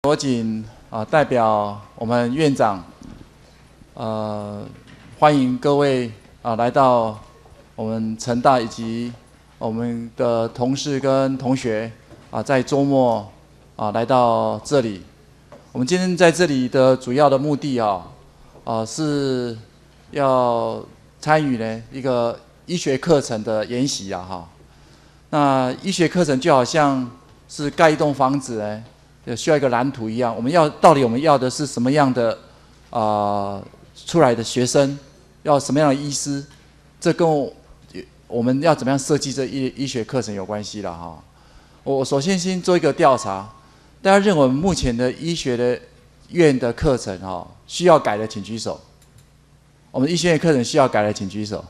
我谨代表我们院长欢迎各位来到我们成大以及我们的同事跟同学在周末来到这里。我们今天在这里的主要的目的是要参与呢一个医学课程的研习那医学课程就好像是盖一栋房子呢。需要一个蓝图一样，到底我们要的是什么样的出来的学生，要什么样的医师，这跟我们要怎么样设计这医学课程有关系了哈。我首先先做一个调查，大家认为我们目前的医学的院的课程需要改的请举手。我们医学院课程需要改的请举手。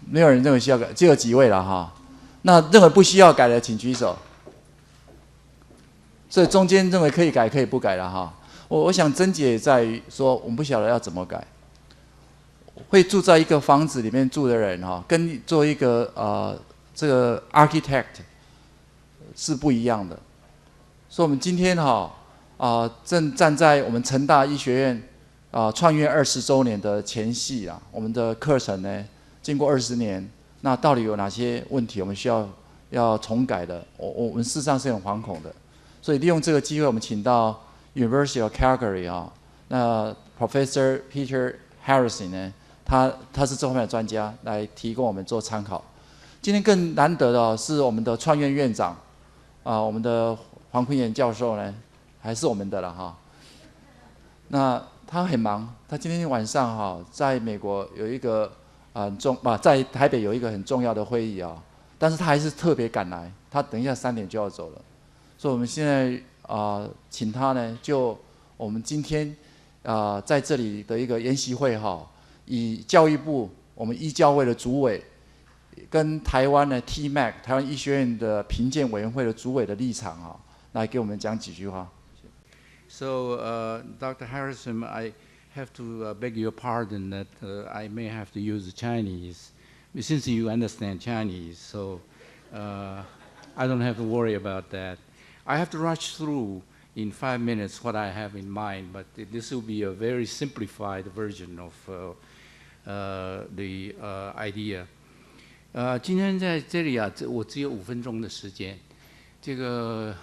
没有人认为需要改，只有几位了哈。那认为不需要改的请举手。所以中间认为可以改可以不改了哈。我想症结在于说，我们不晓得要怎么改。会住在一个房子里面住的人跟做一个这个 architect 是不一样的。所以我们今天正站在我们成大医学院创院20周年的前夕我们的课程呢，经过20年，那到底有哪些问题我们需要重改的？我们事实上是很惶恐的。所以利用这个机会，我们请到 University of Calgary 那 Professor Peter Harrison 呢，他是这方面的专家，来提供我们做参考。今天更难得的是我们的创院院长我们的黄崑巖教授呢，还是我们的了哈。那他很忙，他今天晚上在美国有一个在台北有一个很重要的会议但是他还是特别赶来，他等一下3点就要走了。所以我们现在请他呢，就我们今天在这里的一个研习会以教育部我们医教会的主委跟台湾的 tmace 台湾医学院的评鉴委员会的主委的立场来给我们讲几句话。So, Dr. Harrison, I have to beg your pardon that I may have to use Chinese, since you understand Chinese, so I don't have to worry about that. I have to rush through in 5 minutes what I have in mind, but this will be a very simplified version of the idea. 今天在这里我只有5分钟的时间，这个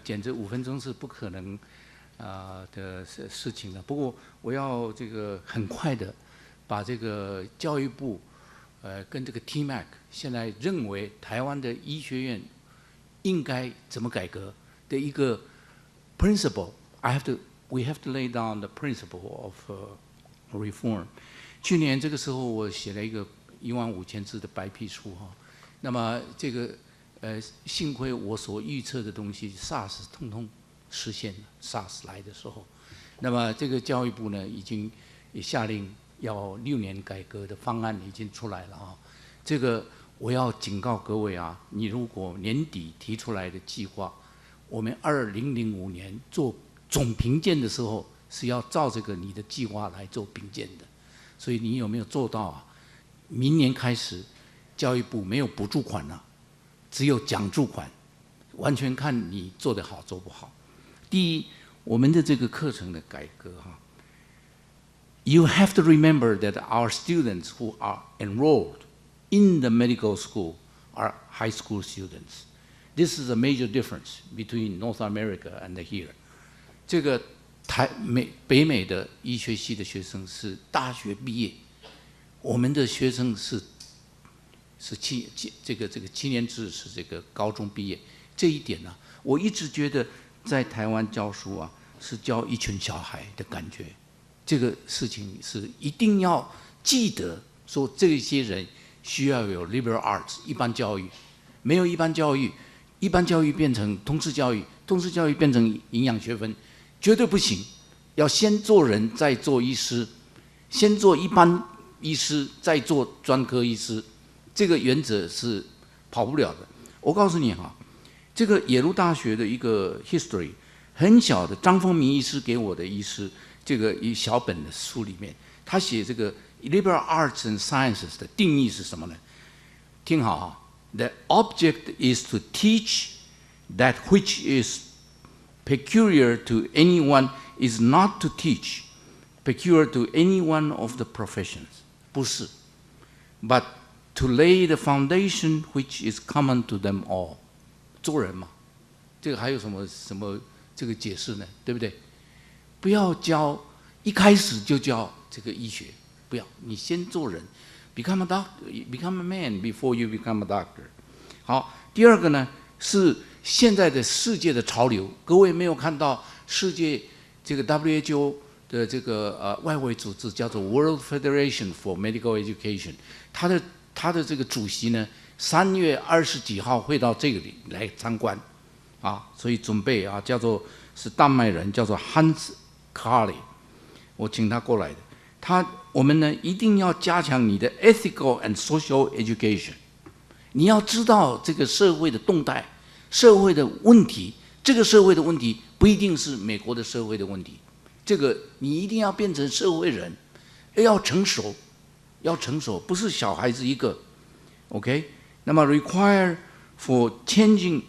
简直5分钟是不可能的事情了。不过我要这个很快的把这个教育部跟这个 tmace 现在认为台湾的医学院应该怎么改革的一个 principle， we have to lay down the principle of reform。去年这个时候，我写了一个15000字的白皮书那么这个幸亏我所预测的东西 SARS 通通实现了 ，SARS 来的时候，那么这个教育部呢也下令要6年改革的方案已经出来了这个我要警告各位你如果年底提出来的计划，我们2005年做总评鉴的时候是要照这个你的计划来做评鉴的，所以你有没有做到明年开始，教育部没有补助款了，只有奖助款，完全看你做得好做不好。第一，我们的这个课程的改革You have to remember that our students who are enrolled in the medical school are high school students. This is a major difference between North America and here. 这个北美的医学系的学生是大学毕业，我们的学生是这个7年制是这个高中毕业。这一点我一直觉得在台湾教书是教一群小孩的感觉。这个事情是一定要记得说，这些人需要有 liberal arts 一般教育，没有一般教育，一般教育变成通识教育，通识教育变成营养学分，绝对不行。要先做人，再做医师，先做一般医师，再做专科医师，这个原则是跑不了的。我告诉你这个耶鲁大学的一个 history 很小的张丰明医师给我的医师。这个一小本的书里面，他写这个 liberal arts and sciences 的定义是什么呢？听好The object is to teach that which is peculiar to anyone is not to teach, peculiar to any one of the professions. 不是 but to lay the foundation which is common to them all. 做人嘛，这个还有什么这个解释呢？对不对？不要教一开始就教这个医学，不要，你先做人 ，become a doctor, become a man before you become a doctor. 好，第二个呢是现在的世界的潮流，各位没有看到世界这个 WHO 的这个外围组织叫做 World Federation for Medical Education， 它的这个主席呢，3月20几号会到这里来参观，啊，所以准备啊，叫做是丹麦人，叫做 Hans Carley， 我请他过来的。我们呢一定要加强你的 ethical and social education， 你要知道这个社会的动态、社会的问题，这个社会的问题不一定是美国的社会的问题，这个你一定要变成社会人，要成熟，不是小孩子一个 ，OK？ 那么 require for changing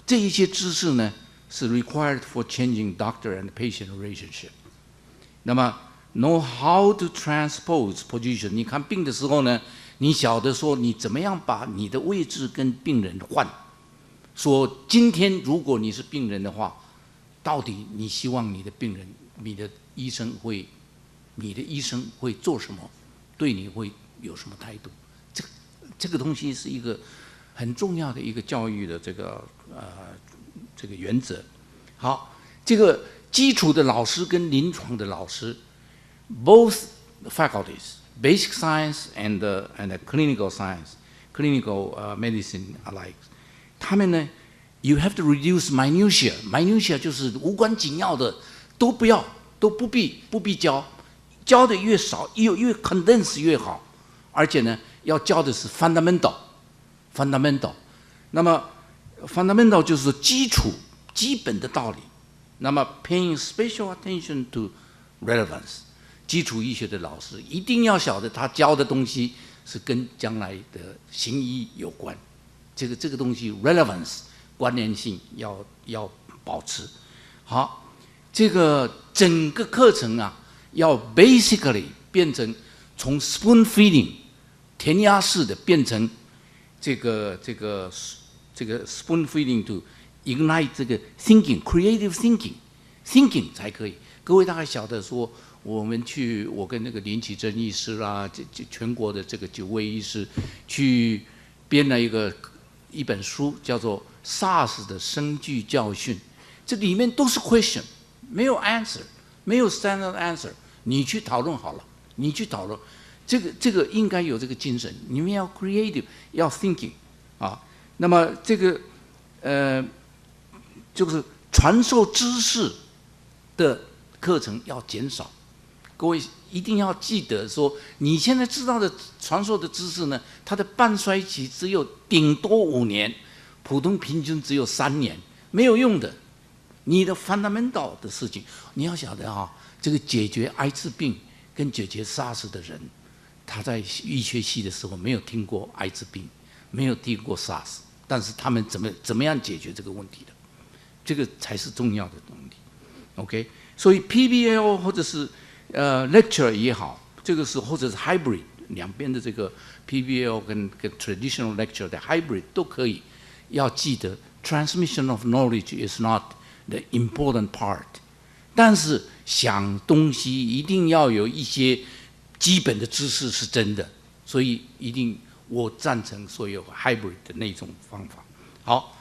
这一些知识呢，是 required for changing doctor and patient relationship。那么 know how to transpose position， 你看病的时候呢，你晓得说你怎么样把你的位置跟病人换。说今天如果你是病人的话，到底你希望你的病人、你的医生会做什么？对你会有什么态度？这个东西是一个很重要的一个教育的这个原则。好，这个基础的老师跟临床的老师 ，both faculties, basic science and clinical science, clinical medicine alike， 他们呢 ，you have to reduce minutia， minutia 就是无关紧要的都不要，都不必教，教的越少，越 condense 越好，而且呢，要教的是 fundamental。那么 fundamental 就是基础、基本的道理。那么 paying special attention to relevance， 基础医学的老师一定要晓得他教的东西是跟将来的行医有关。这个东西 relevance 关联性要保持。好，这个整个课程啊，要 basically 变成从 spoon feeding 填鸭式的变成这个 spoon feeding to ignite 这个 creative thinking 才可以。各位大概晓得说，我跟那个林其和医师啦，全国的这个9位医师去编了一本书，叫做 SARS 的生句教训。这里面都是 question， 没有 answer， 没有 standard answer， 你去讨论好了，你去讨论。这个应该有这个精神，你们要 creative， 要 thinking 啊。那么这个就是传授知识的课程要减少。各位一定要记得说，你现在知道的传授的知识呢，它的半衰期只有顶多5年，普通平均只有3年，没有用的。你的 fundamental 的事情，你要晓得啊，这个解决艾滋病跟解决 SARS 的人，他在医学系的时候没有听过艾滋病，没有听过 SARS， 但是他们怎么样解决这个问题的？这个才是重要的东西。OK， 所以 PBL 或者是lecture 也好，这个是或者是 hybrid 两边的这个 PBL 跟 traditional lecture 的 hybrid 都可以。要记得 transmission of knowledge is not the important part， 但是想东西一定要有一些基本的知识是真的，所以一定我赞成所有 hybrid 的那种方法。好，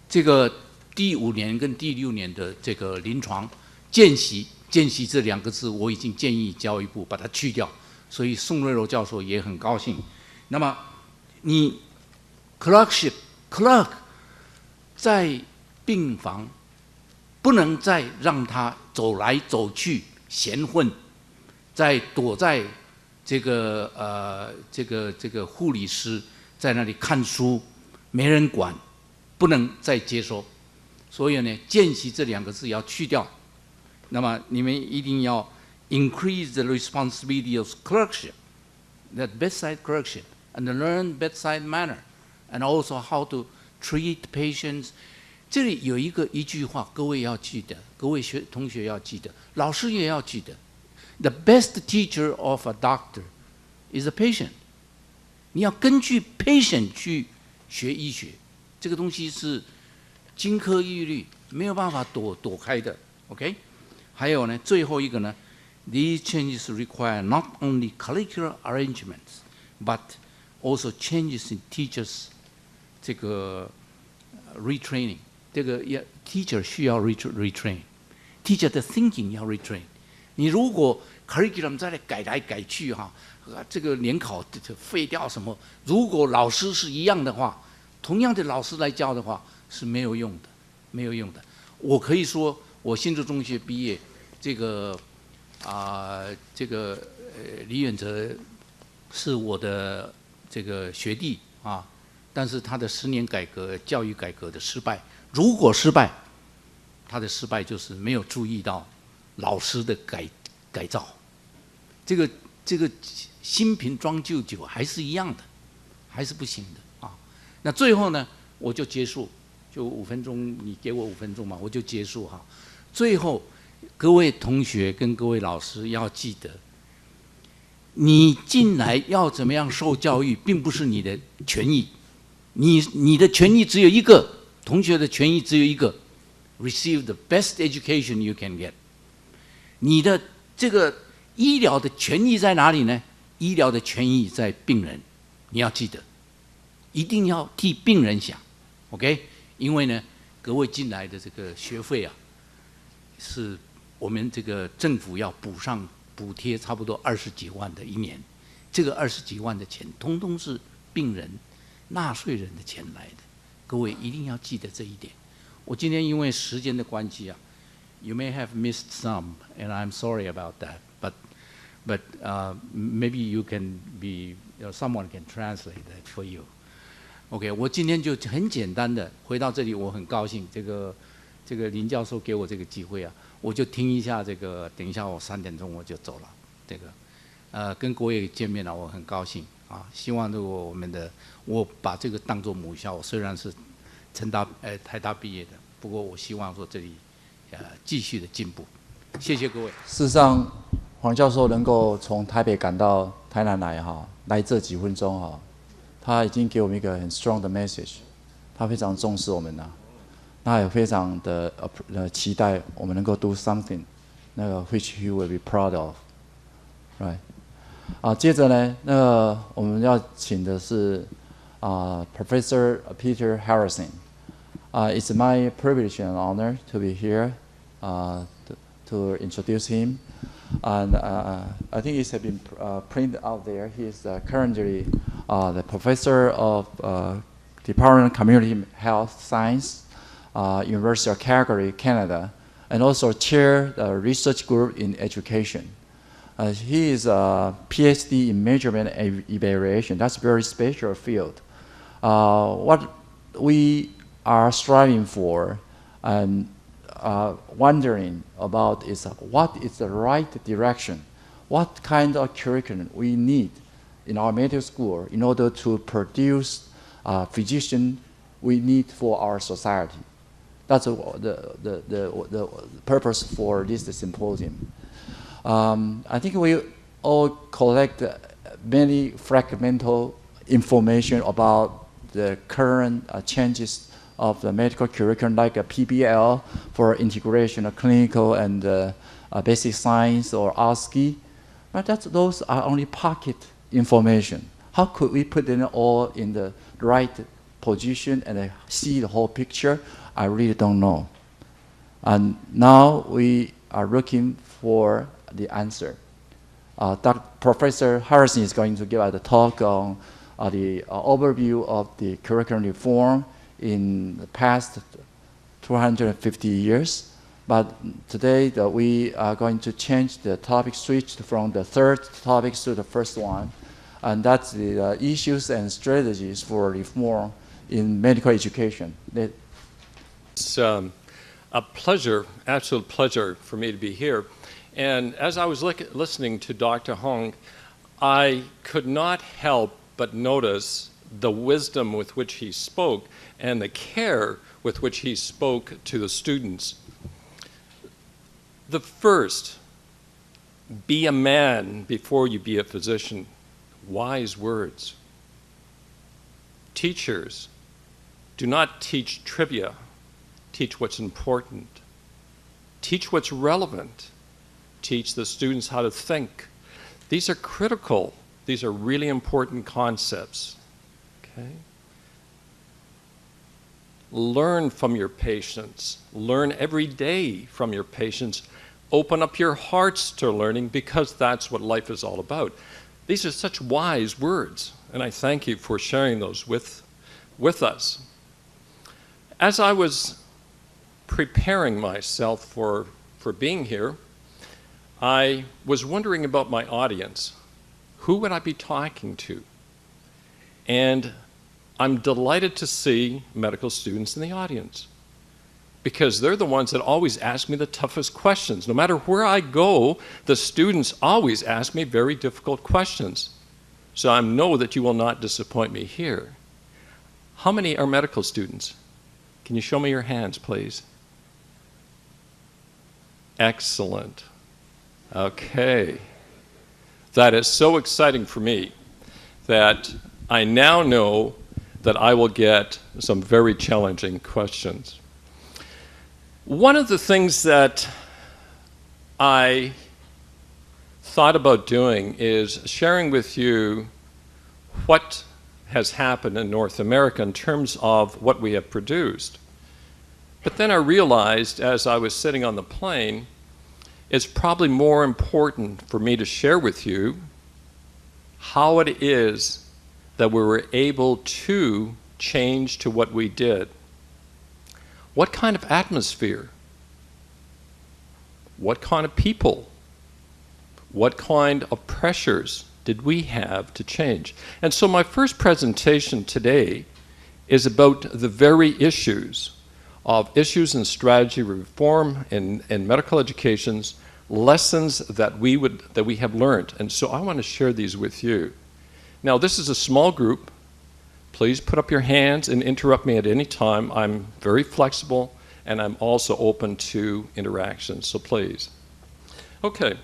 这个第5年跟第6年的这个临床见习这2个字，我已经建议教育部把它去掉，所以宋瑞柔教授也很高兴。那么你 clerk 在病房不能再让他走来走去闲混，再躲在这个护理师在那里看书，没人管，不能再接收。所以呢，见习这2个字要去掉。那么你们一定要 increase the responsibility of clerkship, that bedside clerkship, and learn bedside manner, and also how to treat patients。这里有一句话，各位要记得，各位同学要记得，老师也要记得。The best teacher of a doctor is a patient。你要根据 patient 去学医学，这个东西是金科玉律，没有办法躲开的。OK？ 还有呢，最后一个呢 ，these changes require not only curricular arrangements, but also changes in teachers 这个 retraining。这个teacher 需要 retrain，teacher 的 thinking 要 retrain。你如果 curriculum 再来改来改去这个联考废掉什么？如果老师是一样的话，同样的老师来教的话是没有用的，没有用的。我可以说，我新竹中学毕业，李远哲是我的这个学弟啊，但是他的10年改革教育改革的失败。如果失败，他的失败就是没有注意到老师的改造，这个新瓶装旧酒还是一样的，还是不行的啊。那最后呢，我就结束，就5分钟，你给我5分钟嘛，我就结束哈。最后，各位同学跟各位老师要记得，你进来要怎么样受教育，并不是你的权益，你的权益只有一个。同学的权益只有一个 ，receive the best education you can get。你的这个医疗的权益在哪里呢？医疗的权益在病人，你要记得，一定要替病人想 ，OK？ 因为呢，各位进来的这个学费啊，是我们这个政府要补贴差不多20几万的一年，这个20几万的钱，通通是病人、纳税人的钱来的。各位一定要记得这一点。我今天因为时间的关系啊 ，you may have missed some, and I'm sorry about that. But maybe you can be, someone can translate that for you. OK， 我今天就很简单的回到这里，我很高兴。这个林教授给我这个机会啊，我就听一下这个。等一下我3点钟我就走了。这个跟各位见面了，我很高兴。希望如果我把这个当作母校，我虽然是台大毕业的，不过我希望说这里继续的进步。谢谢各位。事实上，黄教授能够从台北赶到台南来这几分钟他已经给我们一个很 strong 的 message， 他非常重视我们他也非常的期待我们能够 do something， 那个 which he will be proud of，right？接着呢，我们要请的是Professor Peter Harrison。It's my privilege and honor to be here to introduce him. And I think it has been printed out there. He is currently the professor of Department of Community Health Science, University of Calgary, Canada, and also chair the research group in education. He is a PhD in measurement and evaluation. That's a very special field. What we are striving for and wondering about is what is the right direction, what kind of curriculum we need in our medical school in order to produce physicians we need for our society. That's the purpose for this symposium. I think we all collect many fragmental information about the current changes of the medical curriculum, like a PBL for integration of clinical and basic science, or OSCE. But those are only pocket information. How could we put them all in the right position and see the whole picture? I really don't know. And now we are looking for the answer. Professor Harrison is going to give us a talk on the overview of the curriculum reform in the past 250 years. But today we are going to change the topic, switch from the third topic to the first one, and that's the issues and strategies for reform in medical education. It's a pleasure, absolute pleasure for me to be here. And as I was listening to Dr. Hong, I could not help but notice the wisdom with which he spoke and the care with which he spoke to the students. The first, be a man before you be a physician. Wise words. Teachers, do not teach trivia. Teach what's important. Teach what's relevant. Teach the students how to think. These are critical. These are really important concepts. Okay? Learn from your patients. Learn every day from your patients. Open up your hearts to learning, because that's what life is all about. These are such wise words, and I thank you for sharing those with us. As I was preparing myself for being here, I was wondering about my audience. Who would I be talking to? And I'm delighted to see medical students in the audience, because they're the ones that always ask me the toughest questions. No matter where I go, the students always ask me very difficult questions. So I know that you will not disappoint me here. How many are medical students? Can you show me your hands, please? Excellent. Okay. That is so exciting for me that I now know that I will get some very challenging questions. One of the things that I thought about doing is sharing with you what has happened in North America in terms of what we have produced. But then I realized, as I was sitting on the plane, it's probably more important for me to share with you how it is that we were able to change to what we did. What kind of atmosphere? What kind of people? What kind of pressures did we have to change? And so my first presentation today is about the very issues in strategy reform in medical educations, lessons that we have learned. And so I want to share these with you. Now, this is a small group. Please put up your hands and interrupt me at any time. I'm very flexible, and I'm also open to interactions, so please. Okay.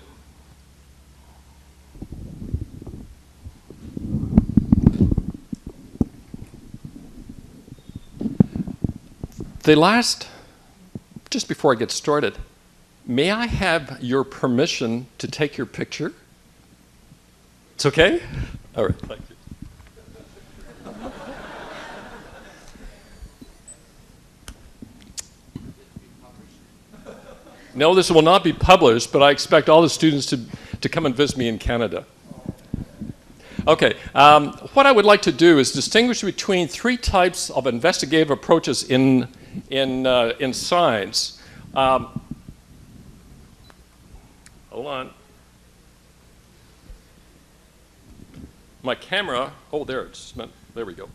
Just before I get started, may I have your permission to take your picture? It's okay? All right, thank you. No, this will not be published, but I expect all the students to come and visit me in Canada. Okay, what I would like to do is distinguish between three types of investigative approaches in science. Hold on. My camera, oh, there we go.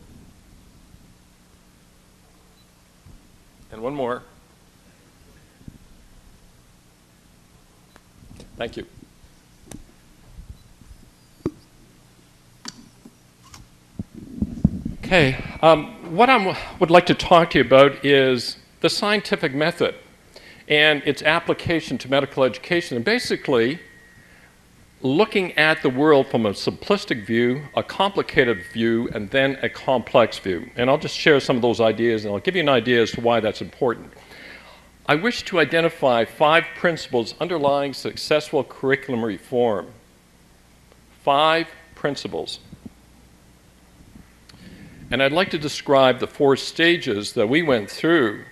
And one more. Thank you. Okay, what I would like to talk to you about is the scientific method and its application to medical education, and basically looking at the world from a simplistic view, a complicated view, and then a complex view. And I'll just share some of those ideas, and I'll give you an idea as to why that's important. I wish to identify 5 principles underlying successful curriculum reform. 5 principles. And I'd like to describe the 4 stages that we went through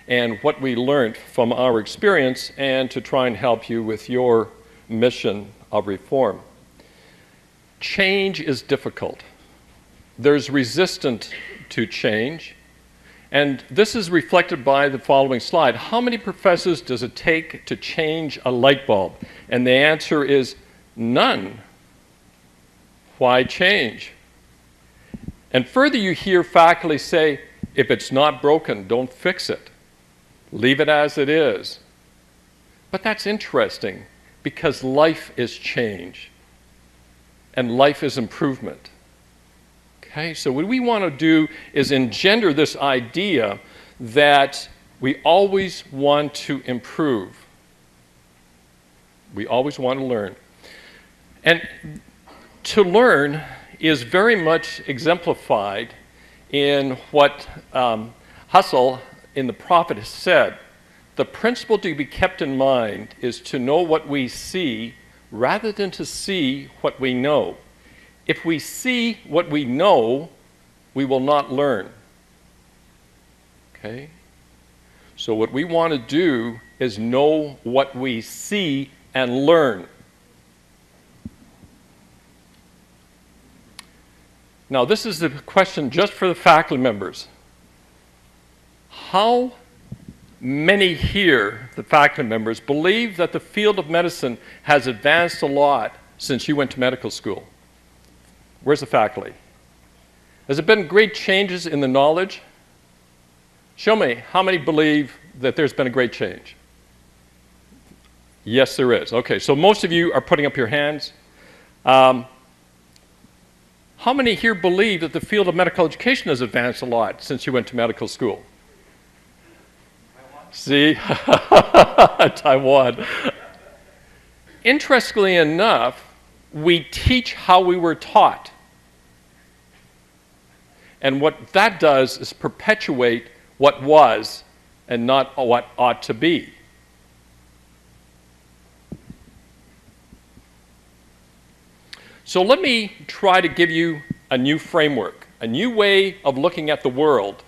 and what we learned from our experience, and to try and help you with your mission of reform. Change is difficult. There's resistance to change. And this is reflected by the following slide. How many professors does it take to change a light bulb? And the answer is none. Why change? And further, you hear faculty say, if it's not broken, don't fix it. Leave it as it is. But that's interesting, because life is change, and life is improvement. Okay, so what we want to do is engender this idea that we always want to improve. We always want to learn. And to learn is very much exemplified in what Husserl in The Prophet has said. The principle to be kept in mind is to know what we see rather than to see what we know. If we see what we know, we will not learn. Okay? So what we want to do is know what we see and learn. Now, this is the question just for the faculty members. How many here, the faculty members, believe that the field of medicine has advanced a lot since you went to medical school? Where's the faculty? Has there been great changes in the knowledge? Show me how many believe that there's been a great change. Yes, there is. Okay, so most of you are putting up your hands. How many here believe that the field of medical education has advanced a lot since you went to medical school? See? Taiwan. Interestingly enough, we teach how we were taught. And what that does is perpetuate what was and not what ought to be. So let me try to give you a new framework, a new way of looking at the world.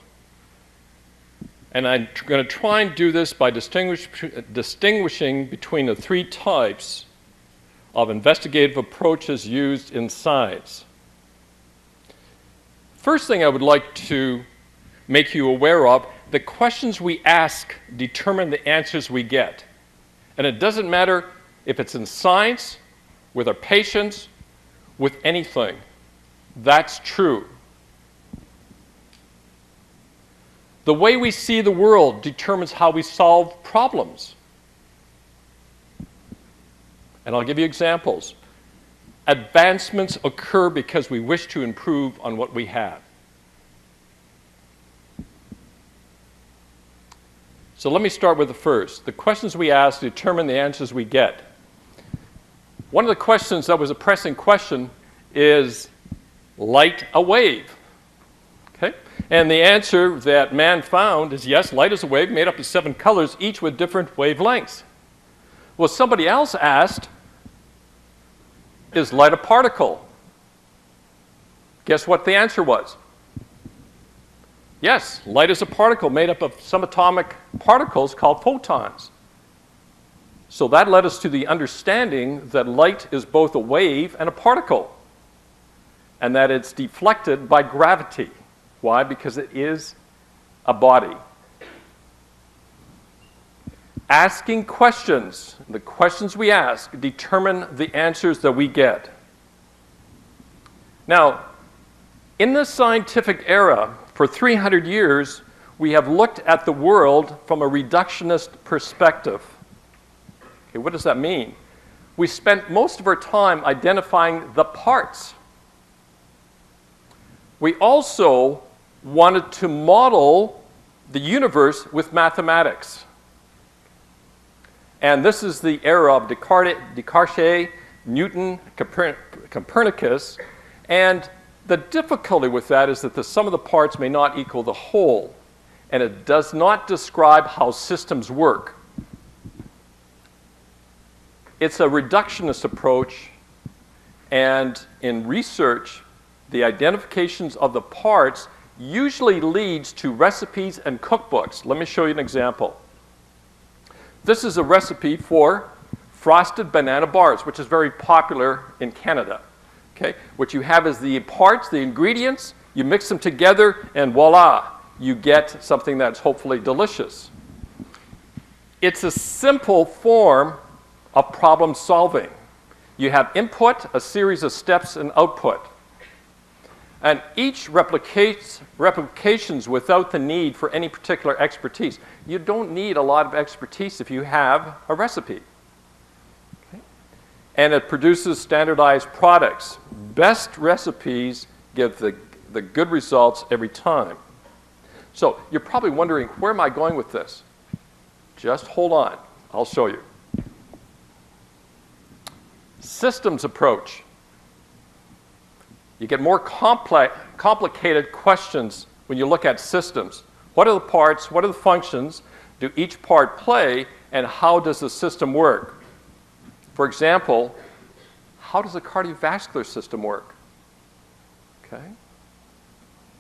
And I'm going to try and do this by distinguishing between the three types of investigative approaches used in science. First thing I would like to make you aware of, the questions we ask determine the answers we get. And it doesn't matter if it's in science, with our patients, with anything. That's true. The way we see the world determines how we solve problems. And I'll give you examples. Advancements occur because we wish to improve on what we have. So let me start with the first. The questions we ask determine the answers we get. One of the questions that was a pressing question is light a wave? Okay? And the answer that man found is yes, light is a wave made up of 7 colors, each with different wavelengths. Well, somebody else asked, is light a particle? Guess what the answer was? Yes, light is a particle made up of subatomic particles called photons. So that led us to the understanding that light is both a wave and a particle, and that it's deflected by gravity. Why? Because it is a body. Asking questions, the questions we ask, determine the answers that we get. Now, in this scientific era, for 300 years, we have looked at the world from a reductionist perspective. Okay, what does that mean? We spent most of our time identifying the parts. We also wanted to model the universe with mathematics. And this is the era of Descartes, Newton, Copernicus, and the difficulty with that is that the sum of the parts may not equal the whole, and it does not describe how systems work. It's a reductionist approach, and in research, the identifications of the parts usually leads to recipes and cookbooks. Let me show you an example. This is a recipe for frosted banana bars, which is very popular in Canada. Okay? What you have is the parts, the ingredients, you mix them together, and voila, you get something that's hopefully delicious. It's a simple form of problem solving. You have input, a series of steps, and output. And each replications without the need for any particular expertise. You don't need a lot of expertise if you have a recipe. Okay? And it produces standardized products. Best recipes give the good results every time. So you're probably wondering, where am I going with this? Just hold on. I'll show you. Systems approach. You get more complicated questions when you look at systems. What are the parts? What are the functions? Do each part play? And how does the system work? For example, how does the cardiovascular system work? Okay.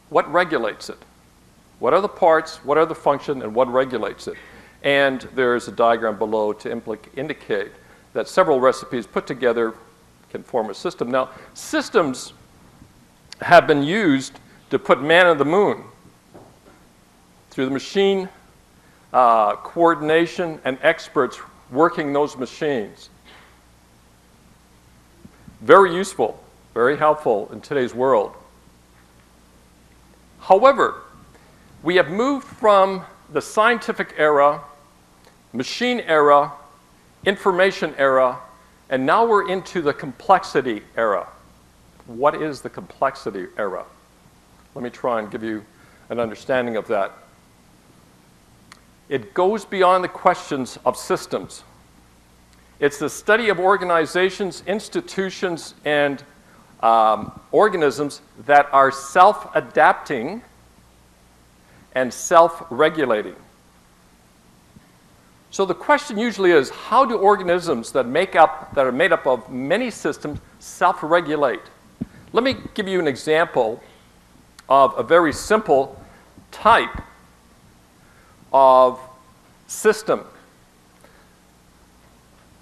What regulates it? What are the parts? What are the function? And what regulates it? And there's a diagram below to indicate that several recipes put together can form a system. Now, systems have been used to put man on the moon through the machine coordination and experts working those machines. Very useful, very helpful in today's world. However, we have moved from the scientific era, machine era, information era, and now we're into the complexity era. What is the complexity era? Let me try and give you an understanding of that. It goes beyond the questions of systems. It's the study of organizations, institutions, and organisms that are self-adapting and self-regulating. So the question usually is, how do organisms that are made up of many systems self-regulate? Let me give you an example of a very simple type of system.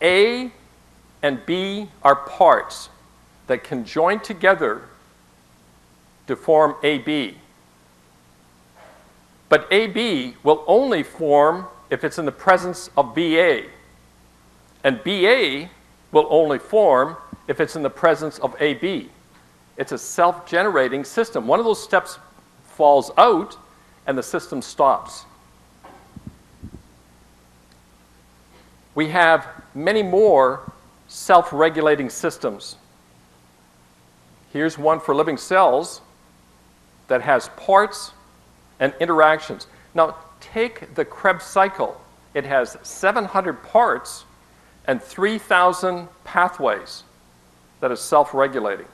A and B are parts that can join together to form AB. But AB will only form if it's in the presence of BA. And BA will only form if it's in the presence of AB. It's a self-generating system. One of those steps falls out and the system stops. We have many more self-regulating systems. Here's one for living cells that has parts and interactions. Now, take the Krebs cycle. It has 700 parts and 3,000 pathways that is self-regulating.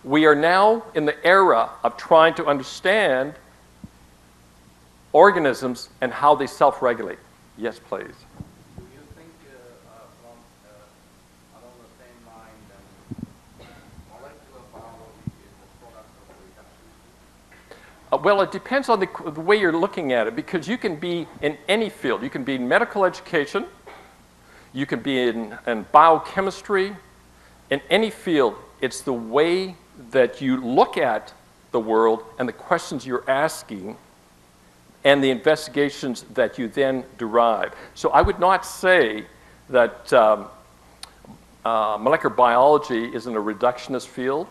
We are now in the era of trying to understand organisms and how they self-regulate. Yes, please. Do you think along the same line that molecular biology is a product of reduction? Well, it depends on the way you're looking at it, because you can be in any field. You can be in medical education. You can be in biochemistry. In any field, it's the way that you look at the world and the questions you're asking and the investigations that you then derive. So I would not say that molecular biology is in a reductionist field,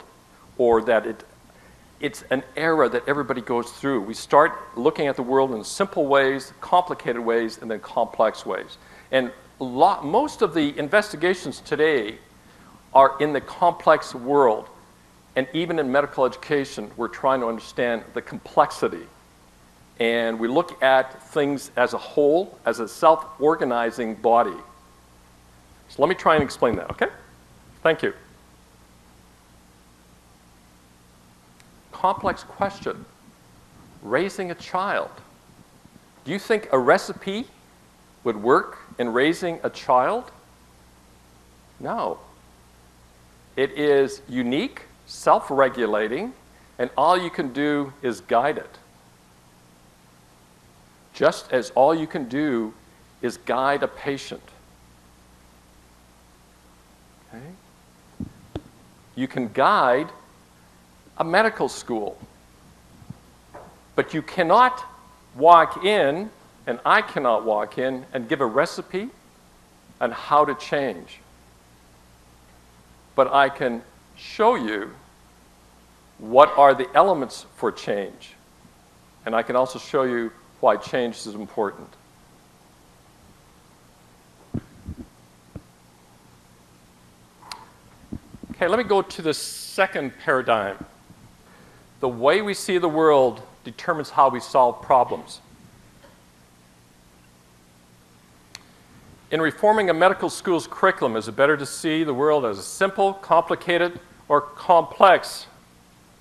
or that it's an era that everybody goes through. We start looking at the world in simple ways, complicated ways, and then complex ways. And most of the investigations today are in the complex world. And even in medical education, we're trying to understand the complexity. And we look at things as a whole, as a self-organizing body. So let me try and explain that, okay? Thank you. Complex question. Raising a child. Do you think a recipe would work in raising a child? No. It is unique, self-regulating, and all you can do is guide it. Just as all you can do is guide a patient. Okay? You can guide a medical school, but you cannot walk in, and I cannot walk in and give a recipe on how to change. But I can show you what are the elements for change. And I can also show you why change is important. Okay, let me go to the second paradigm. The way we see the world determines how we solve problems. In reforming a medical school's curriculum, is it better to see the world as a simple, complicated, or complex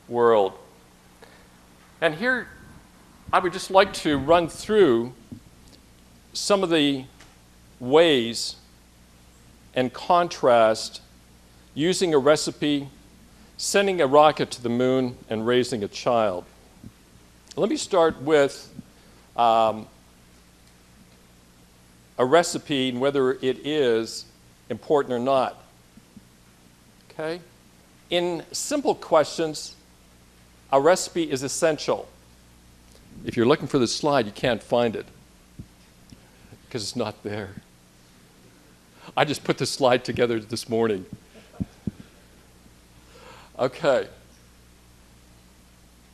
world? And here, I would just like to run through some of the ways and contrast using a recipe, sending a rocket to the moon, and raising a child. Let me start with a recipe and whether it is important or not. Okay? In simple questions, a recipe is essential. If you're looking for the slide, you can't find it because it's not there. I just put the slide together this morning. Okay.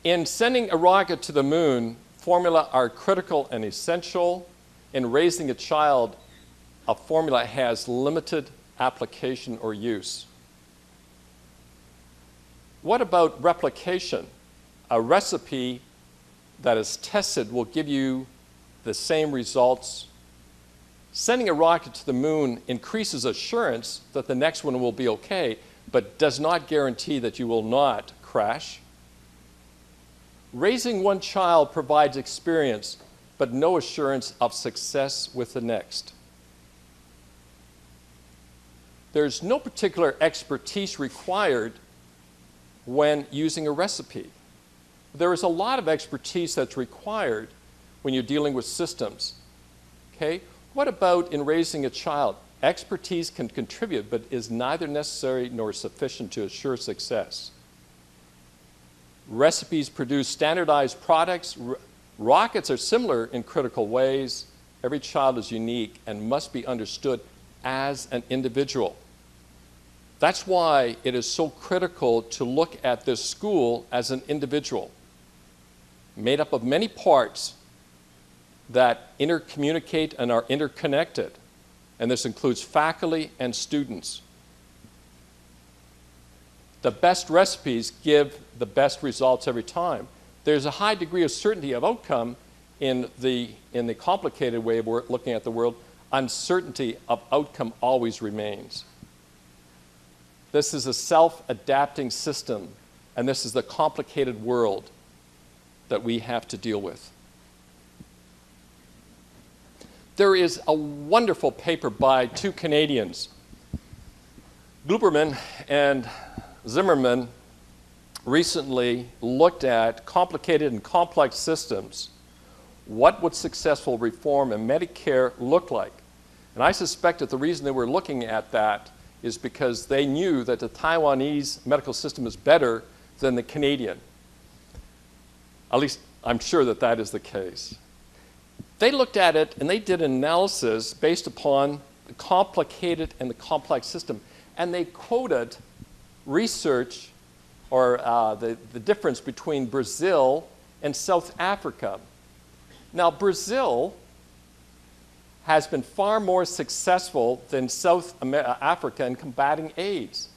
In sending a rocket to the moon, formula are critical and essential. In raising a child, a formula has limited application or use. What about replication? A recipe that is tested will give you the same results. Sending a rocket to the moon increases assurance that the next one will be okay, but does not guarantee that you will not crash. Raising one child provides experience, but no assurance of success with the next. There's no particular expertise required when using a recipe. There is a lot of expertise that's required when you're dealing with systems. Okay? What about in raising a child? Expertise can contribute, but is neither necessary nor sufficient to assure success. Recipes produce standardized products. Rockets are similar in critical ways. Every child is unique and must be understood as an individual. That's why it is so critical to look at this school as an individual, made up of many parts that intercommunicate and are interconnected. And this includes faculty and students. The best recipes give the best results every time. There's a high degree of certainty of outcome in the complicated way of looking at the world. Uncertainty of outcome always remains. This is a self-adapting system, and this is the complicated world that we have to deal with. There is a wonderful paper by two Canadians, Gluberman and Zimmerman, recently looked at complicated and complex systems. What would successful reform in Medicare look like? And I suspect that the reason they were looking at that is because they knew that the Taiwanese medical system is better than the Canadian. At least I'm sure that that is the case. They looked at it and they did an analysis based upon the complicated and the complex system. And they quoted research or the difference between Brazil and South Africa. Now, Brazil has been far more successful than South Africa in combating AIDS.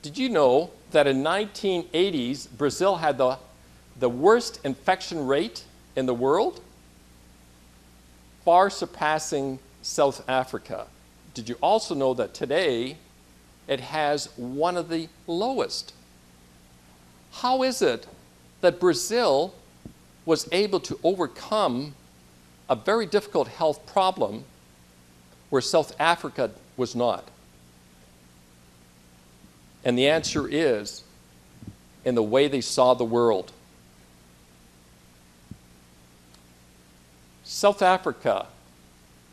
Did you know that in 1980s, Brazil had the worst infection rate in the world? Far surpassing South Africa. Did you also know that today it has one of the lowest? How is it that Brazil was able to overcome a very difficult health problem where South Africa was not? And the answer is in the way they saw the world. South Africa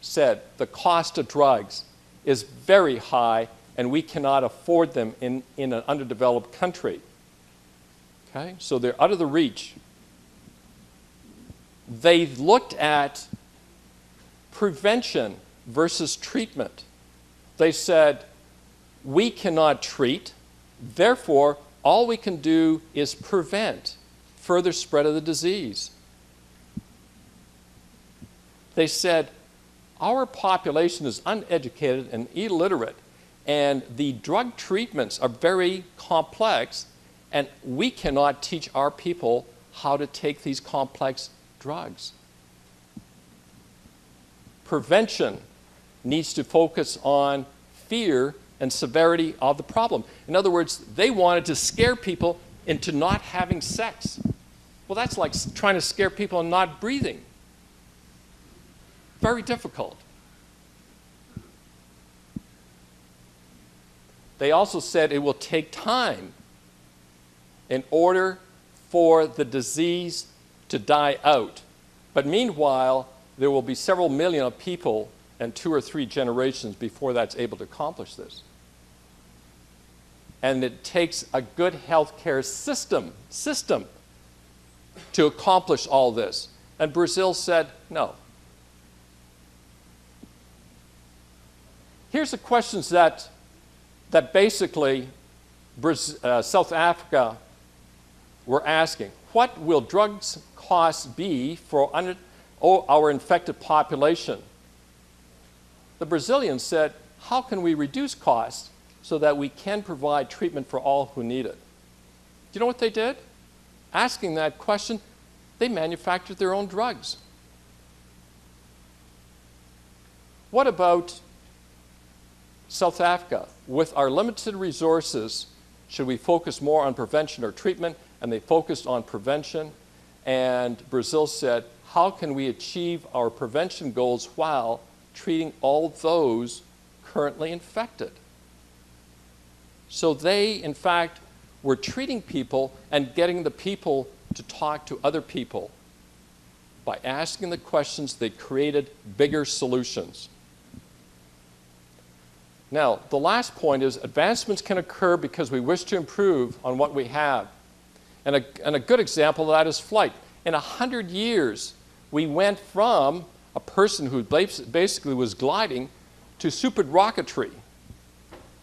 said the cost of drugs is very high and we cannot afford them in an underdeveloped country. Okay? So they're out of the reach. They looked at prevention versus treatment. They said, we cannot treat, therefore, all we can do is prevent further spread of the disease. They said, our population is uneducated and illiterate, and the drug treatments are very complex, and we cannot teach our people how to take these complex drugs. Prevention needs to focus on fear and severity of the problem. In other words, they wanted to scare people into not having sex. Well, that's like trying to scare people into not breathing. Very difficult. They also said it will take time in order for the disease to die out. But meanwhile, there will be several million of people and 2 or 3 generations before that's able to accomplish this. And it takes a good healthcare system to accomplish all this. And Brazil said no. Here's the questions that basically South Africa were asking. What will drugs costs be for our infected population? The Brazilians said, how can we reduce costs so that we can provide treatment for all who need it? Do you know what they did? Asking that question, they manufactured their own drugs. What about South Africa? With our limited resources, should we focus more on prevention or treatment? And they focused on prevention. And Brazil said, how can we achieve our prevention goals while treating all those currently infected? So they, in fact, were treating people and getting the people to talk to other people. By asking the questions, they created bigger solutions. Now, the last point is advancements can occur because we wish to improve on what we have. And a good example of that is flight. In 100 years, we went from a person who basically was gliding to super rocketry.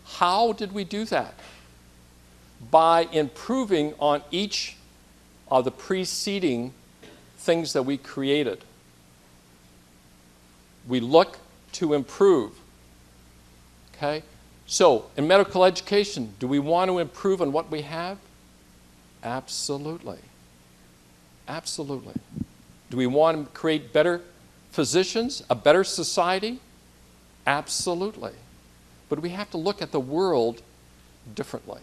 How did we do that? By improving on each of the preceding things that we created. We look to improve. Okay? So, in medical education, do we want to improve on what we have? Absolutely. Absolutely. Do we want to create better physicians, a better society? Absolutely. But we have to look at the world differently.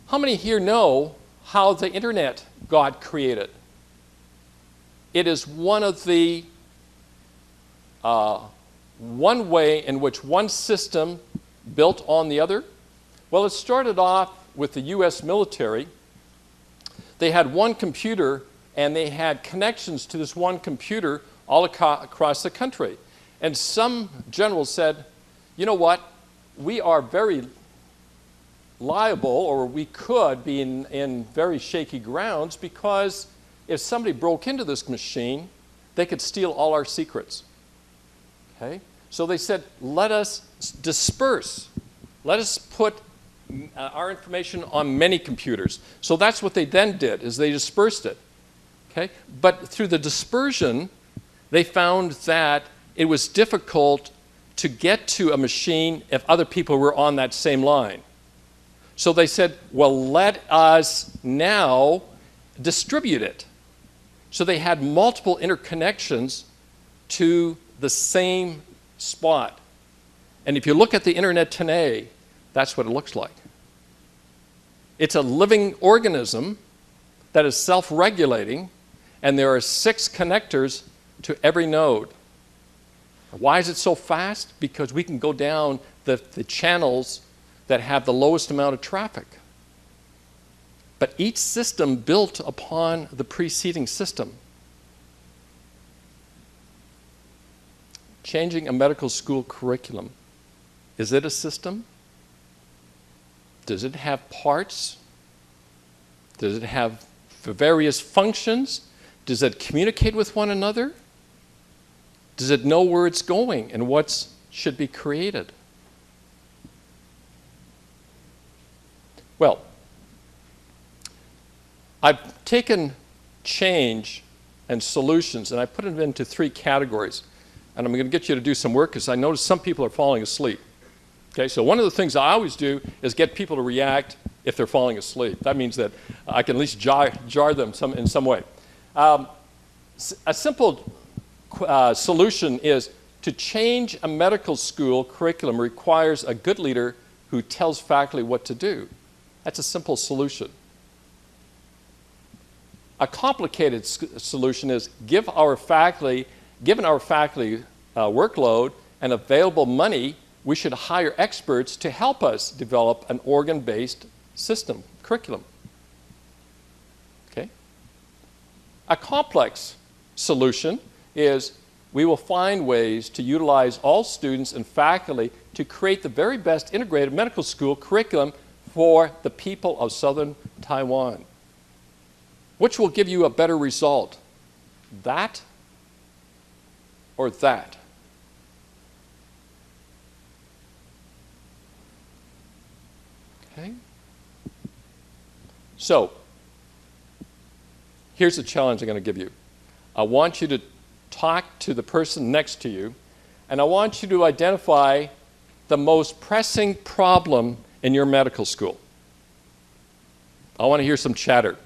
How many here know how the internet got created? It is one of the one way in which one system built on the other. Well, it started off with the US military. They had one computer and they had connections to this one computer all across the country. And some generals said, you know what, we are very liable, or we could be in very shaky grounds, because if somebody broke into this machine, they could steal all our secrets. Okay? So they said, let us disperse. Let us put our information on many computers. So that's what they then did, is they dispersed it. Okay? But through the dispersion, they found that it was difficult to get to a machine if other people were on that same line. So they said, well, let us now distribute it. So they had multiple interconnections to the same spot. And if you look at the internet today, that's what it looks like. It's a living organism that is self-regulating, and there are 6 connectors to every node. Why is it so fast? Because we can go down the channels that have the lowest amount of traffic. But each system built upon the preceding system. Changing a medical school curriculum. Is it a system? Does it have parts? Does it have various functions? Does it communicate with one another? Does it know where it's going and what should be created? Well, I've taken change and solutions and I put them into 3 categories. And I'm going to get you to do some work because I notice some people are falling asleep. Okay, so one of the things I always do is get people to react if they're falling asleep. That means that I can at least jar them in some way. A simple solution is to change a medical school curriculum requires a good leader who tells faculty what to do. That's a simple solution. A complicated solution is given our faculty workload and available money, we should hire experts to help us develop an organ-based system, curriculum. Okay? A complex solution is we will find ways to utilize all students and faculty to create the very best integrated medical school curriculum for the people of Southern Taiwan. Which will give you a better result? That or that? Okay? So, here's the challenge I'm going to give you. I want you to talk to the person next to you, and I want you to identify the most pressing problem in your medical school. I want to hear some chatter.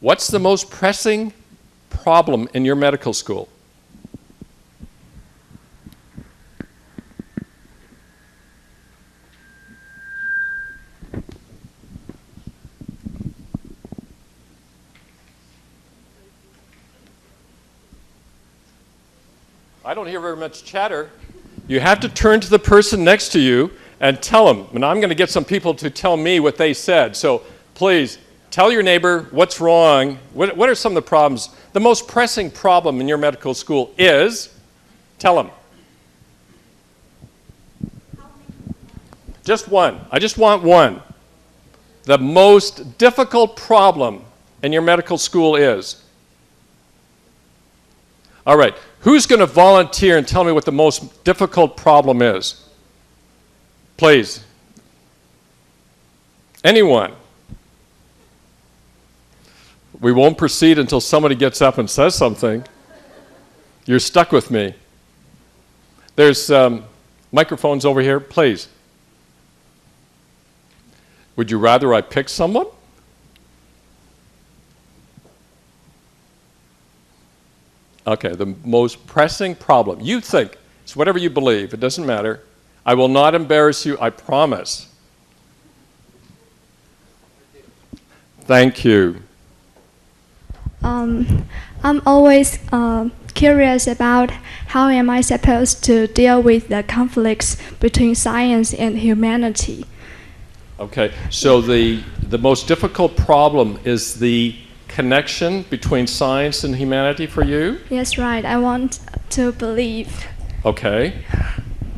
What's the most pressing problem in your medical school? I don't hear very much chatter. You have to turn to the person next to you and tell them. And I'm going to get some people to tell me what they said. So please, tell your neighbor what's wrong. What are some of the problems? The most pressing problem in your medical school is, tell them. Just one. I just want one. The most difficult problem in your medical school is. All right. Who's going to volunteer and tell me what the most difficult problem is? Please. Anyone? We won't proceed until somebody gets up and says something. You're stuck with me. There's microphones over here, please. Would you rather I pick someone? Okay, the most pressing problem. You think, it's whatever you believe, it doesn't matter. I will not embarrass you, I promise. Thank you. I'm always curious about how am I supposed to deal with the conflicts between science and humanity. Okay, so the most difficult problem is the connection between science and humanity for you? Yes, right. I want to believe. Okay,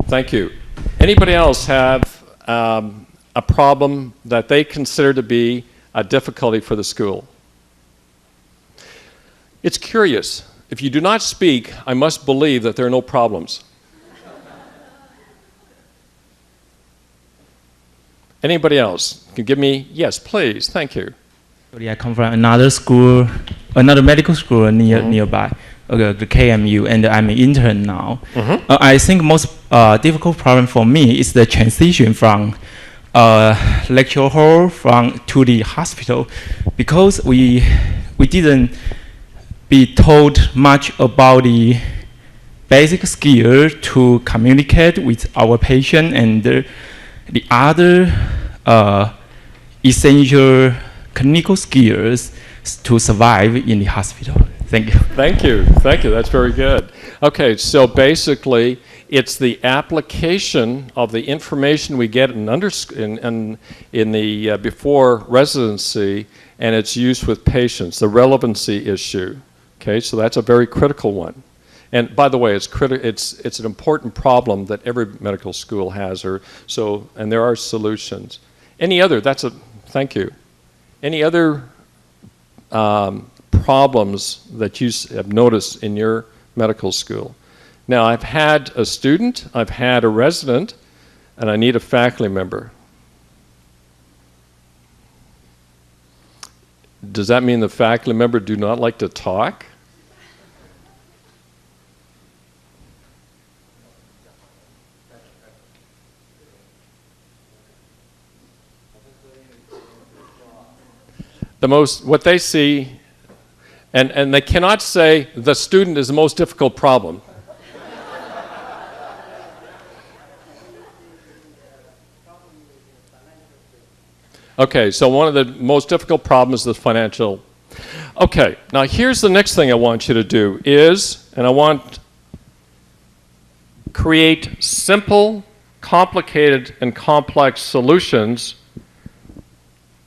thank you. Anybody else have a problem that they consider to be a difficulty for the school? It's curious. If you do not speak, I must believe that there are no problems. Anybody else can give me, yes, please, thank you. I come from another school, another medical school nearby, the KMU, and I'm an intern now. I think most difficult problem for me is the transition from lecture hall to the hospital, because we didn't be taught much about the basic skill to communicate with our patient and the other essential clinical skills to survive in the hospital. Thank you. Thank you. Thank you. That's very good. Okay, so basically, it's the application of the information we get in the before residency and its use with patients, the relevancy issue. Okay, so that's a very critical one. And by the way, it's an important problem that every medical school has, and there are solutions. Any other? Thank you. Any other problems that you have noticed in your medical school? Now, I've had a student, I've had a resident, and I need a faculty member. Does that mean the faculty member do not like to talk? what they see, and they cannot say the student is the most difficult problem. Okay, so one of the most difficult problems is the financial. Okay, now here's the next thing I want you to do is, and I want create simple, complicated, and complex solutions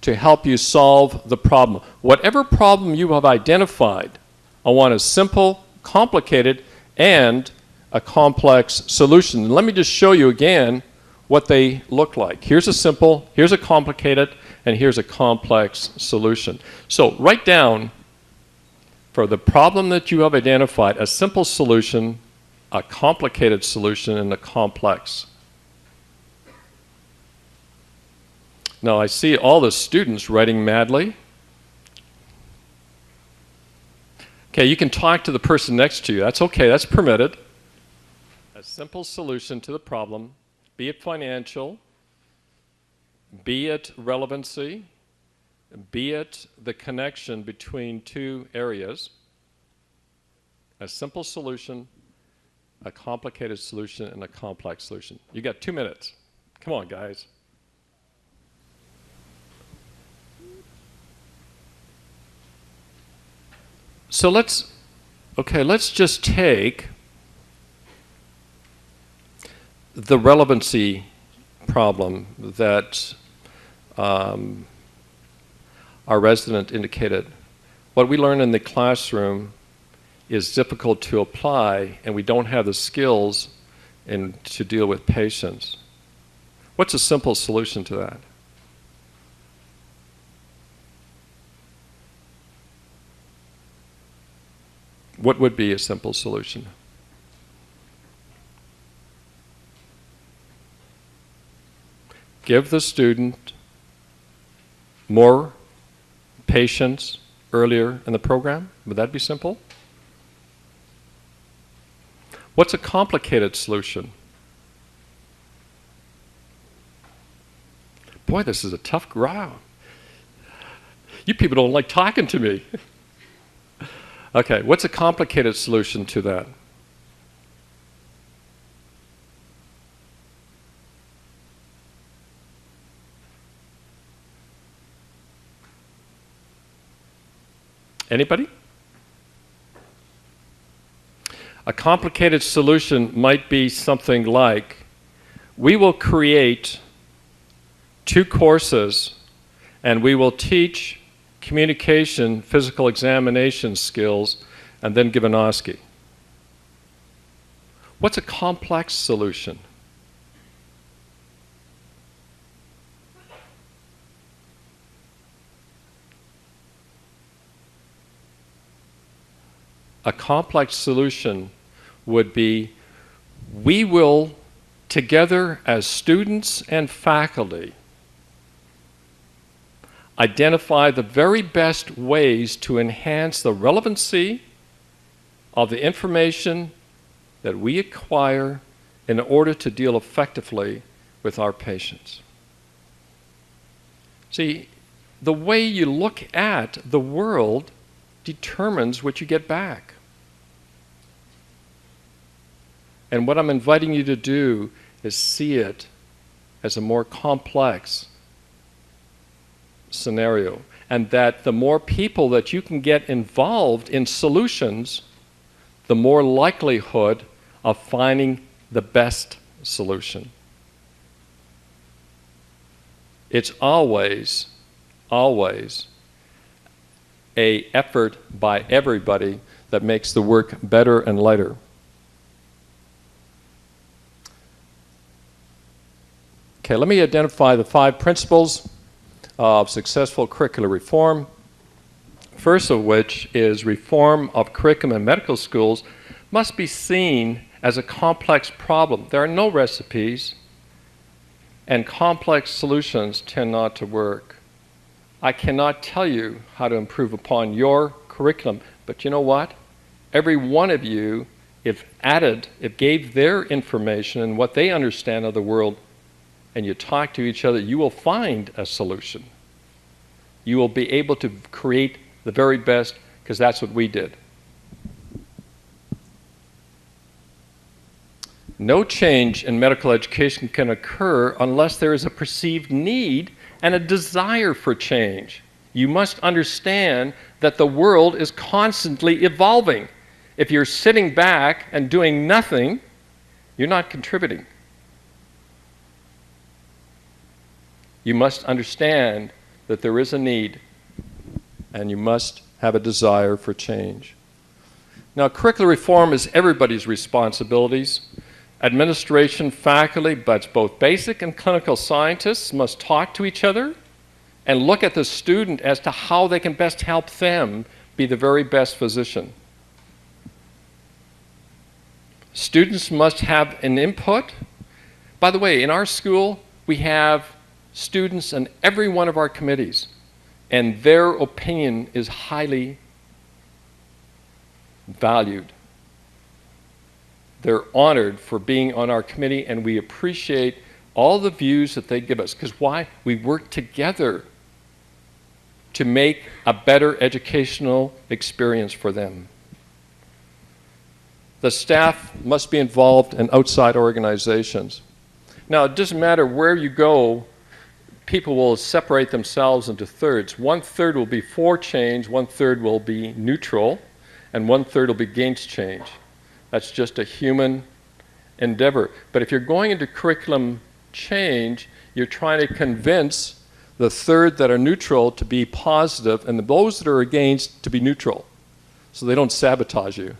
to help you solve the problem. Whatever problem you have identified, I want a simple, complicated, and a complex solution. Let me just show you again what they look like. Here's a simple, here's a complicated, and here's a complex solution. So write down, for the problem that you have identified, a simple solution, a complicated solution, and a complex. Now I see all the students writing madly. Okay, you can talk to the person next to you. That's okay, that's permitted. A simple solution to the problem, be it financial, be it relevancy, be it the connection between two areas. A simple solution, a complicated solution, and a complex solution. You got 2 minutes. Come on, guys. So let's just take the relevancy problem that our resident indicated. What we learn in the classroom is difficult to apply, and we don't have the skills to deal with patients. What's a simple solution to that? What would be a simple solution? Give the student more patience earlier in the program? Would that be simple? What's a complicated solution? Boy, this is a tough ground. You people don't like talking to me. Okay, what's a complicated solution to that? Anybody? A complicated solution might be something like, we will create 2 courses and we will teach communication, physical examination skills, and then give an OSCE. What's a complex solution? A complex solution would be, we will, together as students and faculty, identify the very best ways to enhance the relevancy of the information that we acquire in order to deal effectively with our patients. See, the way you look at the world determines what you get back. And what I'm inviting you to do is see it as a more complex scenario, and that the more people that you can get involved in solutions, the more likelihood of finding the best solution. It's always, always an effort by everybody that makes the work better and lighter. Okay, let me identify the 5 principles of successful curricular reform. First of which is reform of curriculum in medical schools must be seen as a complex problem. There are no recipes, and complex solutions tend not to work. I cannot tell you how to improve upon your curriculum, but you know what? Every one of you, if gave their information and what they understand of the world, and you talk to each other, you will find a solution. you will be able to create the very best, because that's what we did. No change in medical education can occur unless there is a perceived need and a desire for change. You must understand that the world is constantly evolving. If you're sitting back and doing nothing, you're not contributing. You must understand that there is a need, and you must have a desire for change. Now, curricular reform is everybody's responsibilities. Administration, faculty, but both basic and clinical scientists must talk to each other and look at the student as to how they can best help them be the very best physician. Students must have an input. By the way, in our school, we have students in every one of our committees, and their opinion is highly valued. They're honored for being on our committee, and we appreciate all the views that they give us. Because why? We work together to make a better educational experience for them. The staff must be involved in outside organizations. Now, it doesn't matter where you go, people will separate themselves into thirds. 1/3 will be for change, 1/3 will be neutral, and 1/3 will be against change. That's just a human endeavor. But if you're going into curriculum change, you're trying to convince the third that are neutral to be positive and those that are against to be neutral, so they don't sabotage you.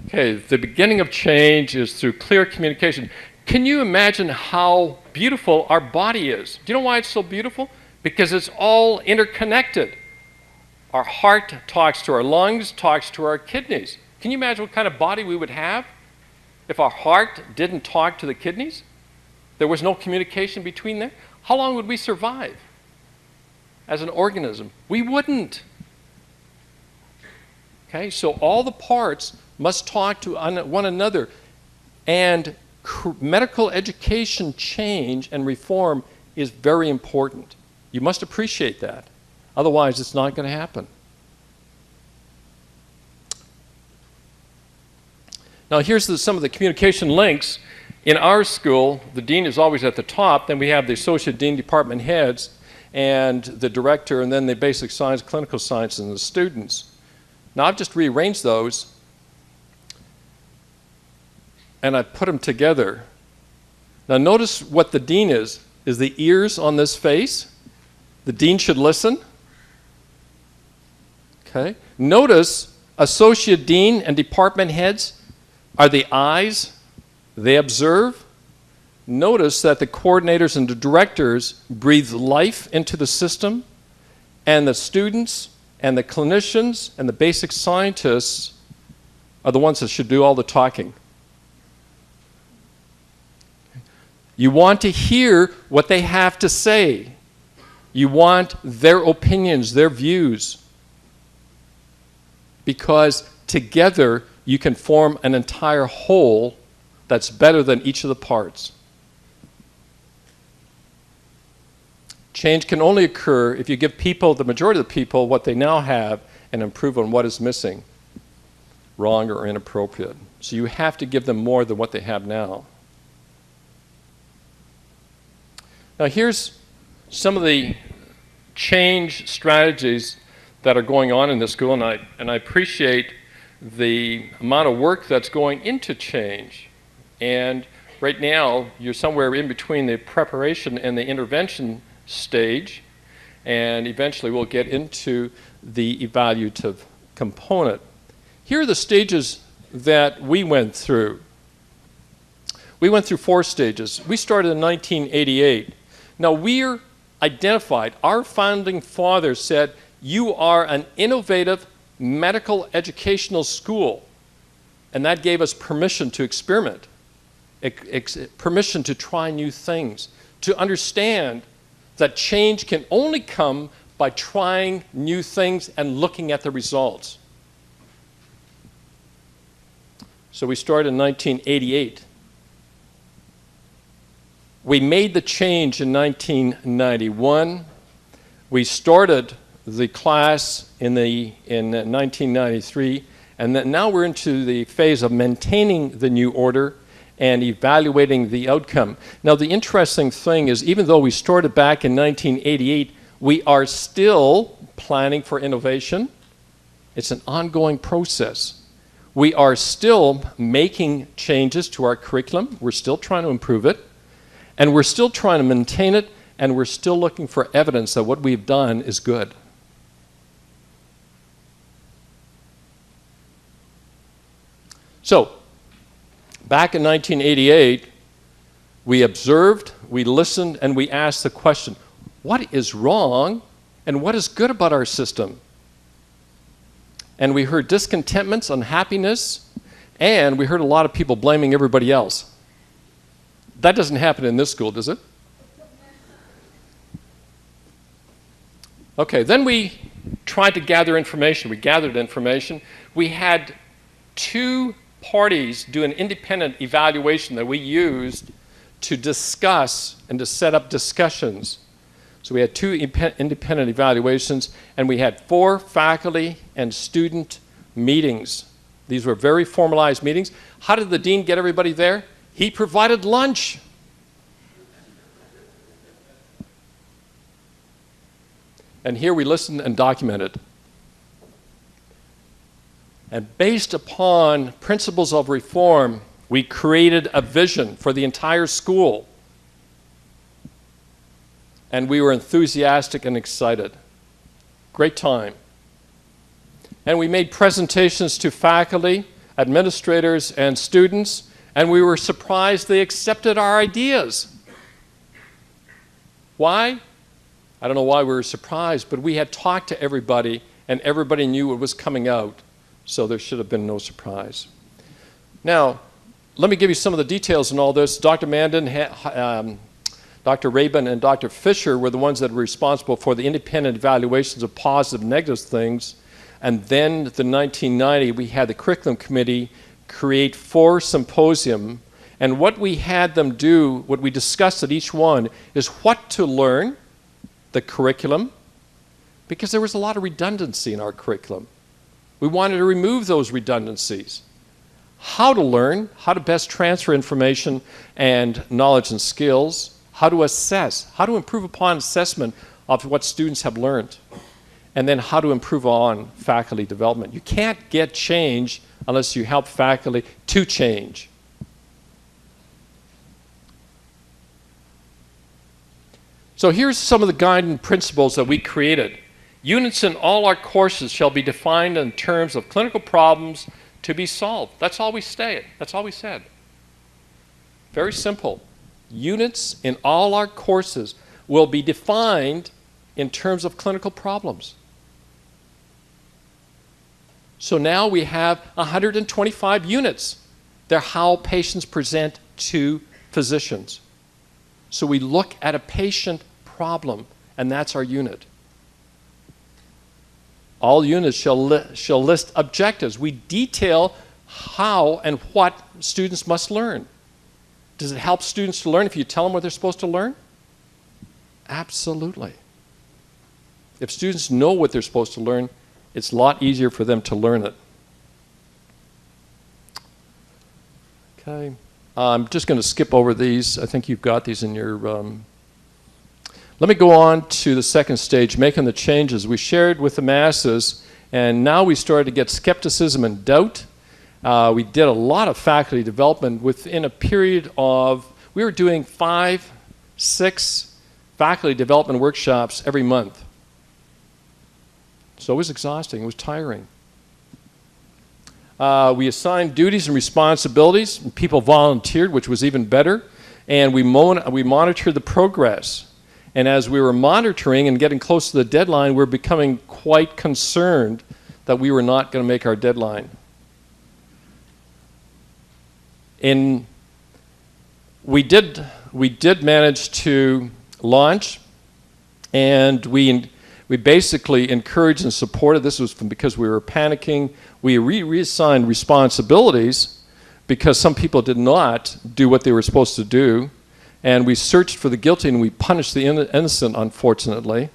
Okay, the beginning of change is through clear communication. Can you imagine how beautiful our body is? Do you know why it's so beautiful? Because it's all interconnected. Our heart talks to our lungs, talks to our kidneys. Can you imagine what kind of body we would have if our heart didn't talk to the kidneys? There was no communication between them. How long would we survive as an organism? We wouldn't. Okay, so all the parts must talk to one another. And medical education change and reform is very important. You must appreciate that. Otherwise, it's not going to happen. Now, here's some of the communication links. In our school, the dean is always at the top. Then we have the associate dean, department heads, and the director, and then the basic science, clinical science, and the students. Now, I've just rearranged those, and I put them together. Now, notice what the dean is the ears on this face. The dean should listen. Okay. Notice associate dean and department heads are the eyes. They observe. Notice that the coordinators and the directors breathe life into the system, and the students and the clinicians and the basic scientists are the ones that should do all the talking. You want to hear what they have to say. You want their opinions, their views. Because together you can form an entire whole that's better than each of the parts. Change can only occur if you give people, the majority of the people, what they now have and improve on what is missing, wrong or inappropriate. So you have to give them more than what they have now. Now here's some of the change strategies that are going on in this school, and I appreciate the amount of work that's going into change. And right now, you're somewhere in between the preparation and the intervention stage, and eventually we'll get into the evaluative component. Here are the stages that we went through. We went through 4 stages. We started in 1988. Now we're identified, our founding fathers said, you are an innovative medical educational school. And that gave us permission to experiment, permission to try new things, to understand that change can only come by trying new things and looking at the results. So we started in 1988. We made the change in 1991. We started the class in 1993, and then now we're into the phase of maintaining the new order and evaluating the outcome. Now, the interesting thing is, even though we started back in 1988, we are still planning for innovation. It's an ongoing process. We are still making changes to our curriculum. We're still trying to improve it, and we're still trying to maintain it, and we're still looking for evidence that what we've done is good. So, back in 1988, we observed, we listened, and we asked the question, what is wrong and what is good about our system? And we heard discontentments, unhappiness, and we heard a lot of people blaming everybody else. That doesn't happen in this school, does it? Okay, then we tried to gather information. We gathered information. We had 2 parties do an independent evaluation that we used to discuss and to set up discussions. So we had 2 independent evaluations, and we had 4 faculty and student meetings. These were very formalized meetings. How did the dean get everybody there? He provided lunch. And here we listened and documented. And based upon principles of reform, we created a vision for the entire school. And we were enthusiastic and excited. Great time. And we made presentations to faculty, administrators, and students, and we were surprised they accepted our ideas. Why? I don't know why we were surprised, but we had talked to everybody, and everybody knew what was coming out. So there should have been no surprise. Now, let me give you some of the details in all this. Dr. Mandan, Dr. Rabin, and Dr. Fisher were the ones that were responsible for the independent evaluations of positive and negative things. And then the 1990, we had the curriculum committee create 4 symposium. And what we had them do, what we discussed at each one, is what to learn, the curriculum, because there was a lot of redundancy in our curriculum. We wanted to remove those redundancies. How to learn, how to best transfer information and knowledge and skills, how to assess, how to improve upon assessment of what students have learned, and then how to improve on faculty development. You can't get change unless you help faculty to change. So here's some of the guiding principles that we created. Units in all our courses shall be defined in terms of clinical problems to be solved. That's all we said. That's all we said. Very simple. Units in all our courses will be defined in terms of clinical problems. So now we have 125 units. They're how patients present to physicians. So we look at a patient problem, and that's our unit. All units shall list objectives. We detail how and what students must learn. Does it help students to learn if you tell them what they're supposed to learn? Absolutely. If students know what they're supposed to learn, it's a lot easier for them to learn it. Okay. I'm just going to skip over these. I think you've got these in your... Let me go on to the second stage, making the changes. We shared with the masses, and now we started to get skepticism and doubt. We did a lot of faculty development within a period of, we were doing 5, 6 faculty development workshops every month. So it was exhausting, it was tiring. We assigned duties and responsibilities, and people volunteered, which was even better, and we monitored the progress. And as we were monitoring and getting close to the deadline, we were becoming quite concerned that we were not going to make our deadline. We did manage to launch, and we basically encouraged and supported. This was because we were panicking. We reassigned responsibilities because some people did not do what they were supposed to do. And we searched for the guilty and we punished the innocent, unfortunately.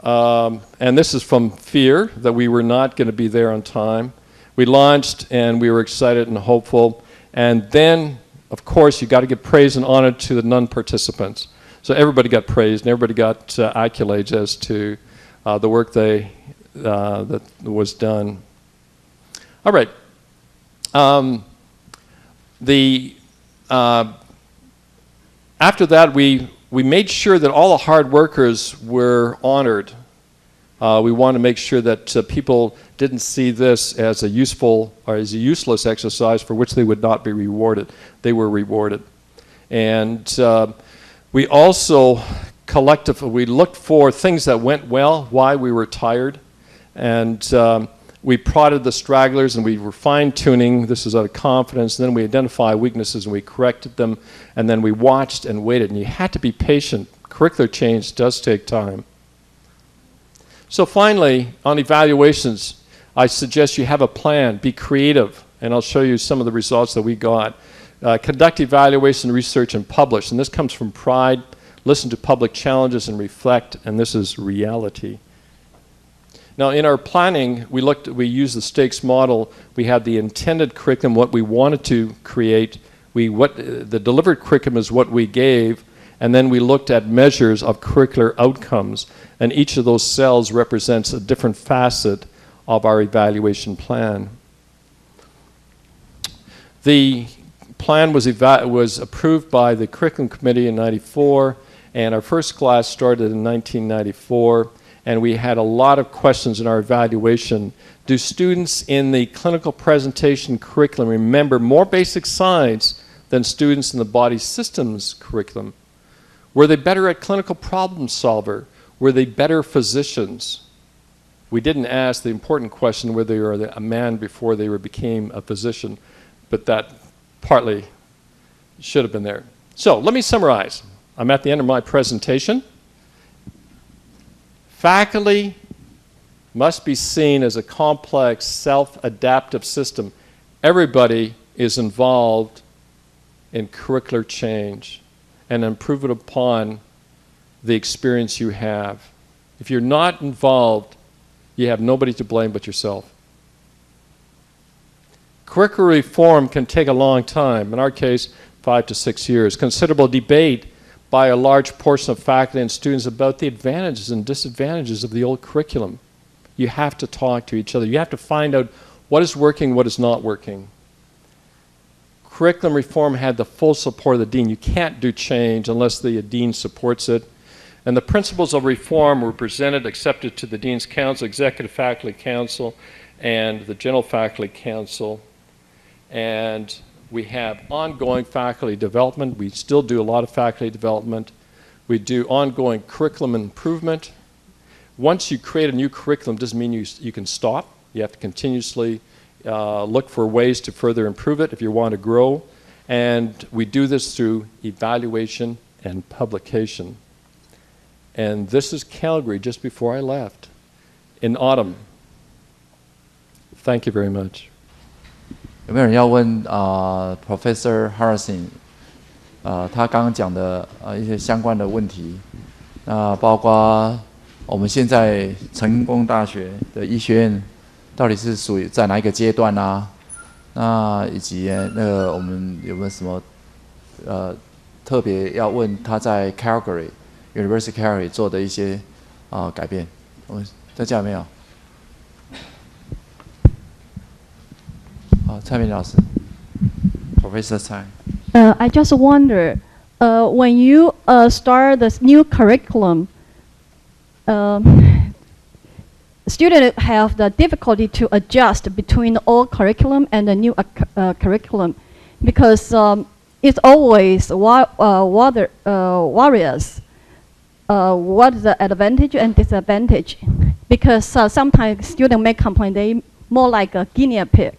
And this is from fear that we were not going to be there on time. We launched and we were excited and hopeful. And then, of course, you got to give praise and honor to the non-participants. So everybody got praised and everybody got accolades as to the work that was done. All right. After that, we made sure that all the hard workers were honored. We wanted to make sure that people didn't see this as a useful or as a useless exercise for which they would not be rewarded. They were rewarded. And we also we looked for things that went well, why we were tired, and we prodded the stragglers and we were fine-tuning. This is out of confidence. And then we identified weaknesses and we corrected them. And then we watched and waited. And you had to be patient. Curricular change does take time. So finally, on evaluations, I suggest you have a plan. Be creative. And I'll show you some of the results that we got. Conduct evaluation, research, and publish. And this comes from pride. Listen to public challenges and reflect. And this is reality. Now, in our planning, we used the stakes model. We had the intended curriculum, what we wanted to create. The delivered curriculum is what we gave, and then we looked at measures of curricular outcomes, and each of those cells represents a different facet of our evaluation plan. The plan was approved by the curriculum committee in '94, and our first class started in 1994. And we had a lot of questions in our evaluation. Do students in the clinical presentation curriculum remember more basic science than students in the body systems curriculum? Were they better at clinical problem solver? Were they better physicians? We didn't ask the important question whether they were a man before they became a physician, but that partly should have been there. So let me summarize. I'm at the end of my presentation. Faculty must be seen as a complex, self-adaptive system. Everybody is involved in curricular change and improvement upon the experience you have. If you're not involved, you have nobody to blame but yourself. Curricular reform can take a long time, in our case, 5 to 6 years. Considerable debate by a large portion of faculty and students about the advantages and disadvantages of the old curriculum. You have to talk to each other. You have to find out what is working, what is not working. Curriculum reform had the full support of the dean. You can't do change unless the dean supports it. And the principles of reform were presented, accepted to the Dean's Council, Executive Faculty Council, and the General Faculty Council. And we have ongoing faculty development. We still do a lot of faculty development. We do ongoing curriculum improvement. Once you create a new curriculum, doesn't mean you can stop. You have to continuously look for ways to further improve it if you want to grow. And we do this through evaluation and publication. And this is Calgary just before I left in autumn. Thank you very much. 有没有人要问Professor Harrison 他刚刚讲的一些相关的问题？那包括我们现在成功大学的医学院到底是属于在哪一个阶段啊？那以及那个我们有没有什么特别要问他在 Calgary University Calgary 做的一些改变？我们大家有没有？ 蔡明老师 ，Professor Tsai. I just wonder, when you start this new curriculum, students have the difficulty to adjust between the old curriculum and the new curriculum, because it's always warriors. What is the advantage and disadvantage? Because sometimes students may complain they more like a guinea pig,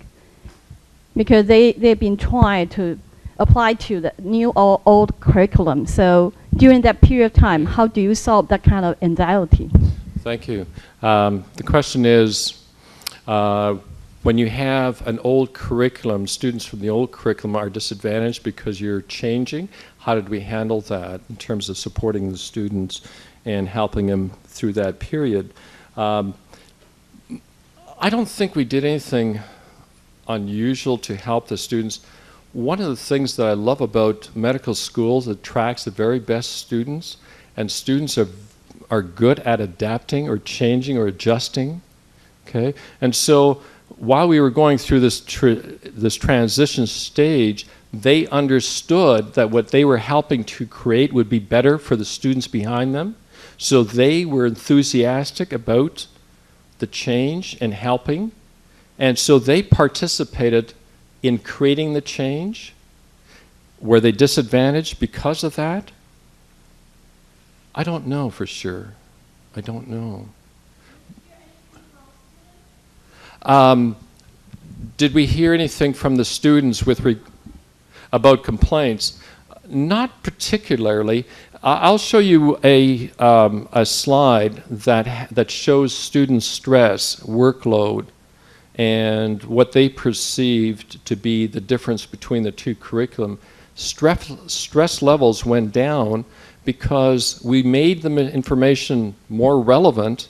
because they've been trying to apply to the new or old curriculum. So during that period of time, how do you solve that kind of anxiety? Thank you. The question is, when you have an old curriculum, students from the old curriculum are disadvantaged because you're changing. how did we handle that in terms of supporting the students and helping them through that period. I don't think we did anything unusual to help the students. One of the things that I love about medical schools, it attracts the very best students, and students are good at adapting or changing or adjusting. Okay, and so while we were going through this transition stage, they understood that what they were helping to create would be better for the students behind them. So they were enthusiastic about the change and helping. And so they participated in creating the change. Were they disadvantaged because of that? I don't know for sure. I don't know. Did we hear anything from the students about complaints? Not particularly. I'll show you a slide that shows student stress, workload, and what they perceived to be the difference between the two curriculum. Stress levels went down because we made the information more relevant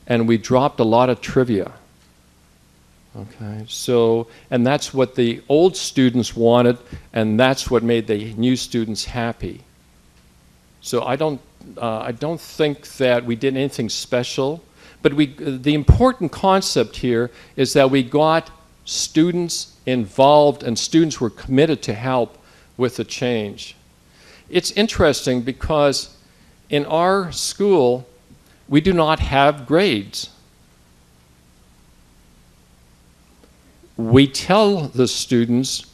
and we dropped a lot of trivia. Okay, so, and that's what the old students wanted, and that's what made the new students happy. So I don't think that we did anything special, but the important concept here is that we got students involved and students were committed to help with the change. It's interesting because in our school, we do not have grades. We tell the students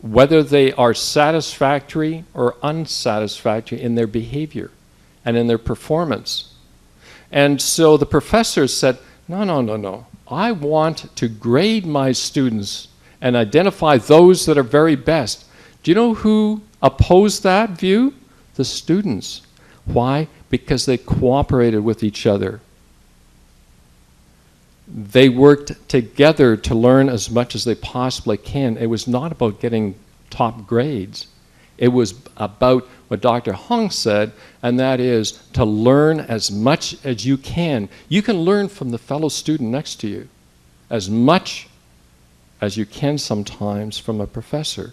whether they are satisfactory or unsatisfactory in their behavior and in their performance. And so the professor said, no. I want to grade my students and identify those that are very best. Do you know who opposed that view? The students. Why? Because they cooperated with each other. They worked together to learn as much as they possibly can. It was not about getting top grades. It was about what Dr. Hong said, and that is to learn as much as you can. You can learn from the fellow student next to you as much as you can sometimes from a professor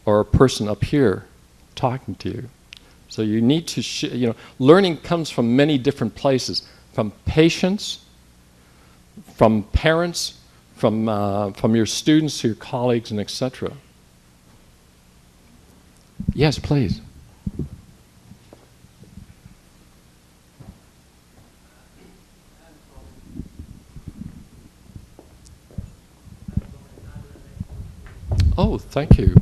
or a person up here talking to you. So you need to, learning comes from many different places, from patients, from parents, from your students to your colleagues, and etc. Yes, please. Oh, thank you.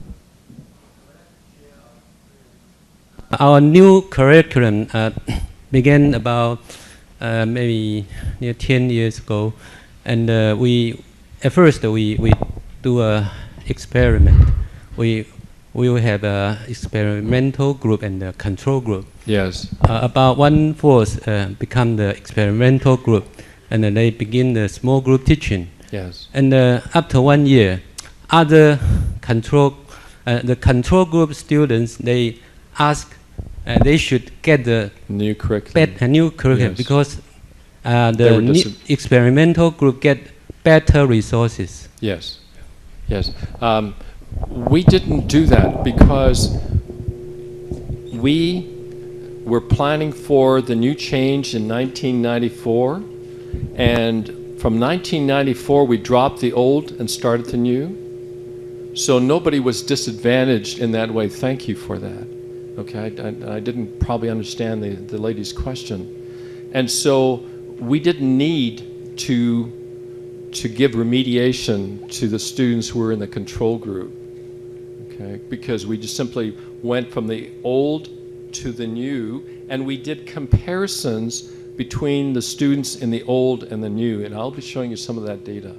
Our new curriculum began about maybe near 10 years ago, and at first we do a experiment. We will have a experimental group and a control group. Yes. About 1/4 become the experimental group, and then they begin the small group teaching. Yes. And after 1 year, other the control group students, they ask they should get the new curriculum. New curriculum, yes. Because the experimental group get better resources. Yes, yes. We didn't do that because we were planning for the new change in 1994, and from 1994 we dropped the old and started the new. So nobody was disadvantaged in that way. Thank you for that. Okay, I didn't probably understand the lady's question. And so we didn't need to give remediation to the students who were in the control group, okay, because we just simply went from the old to the new, and we did comparisons between the students in the old and the new, and I'll be showing you some of that data.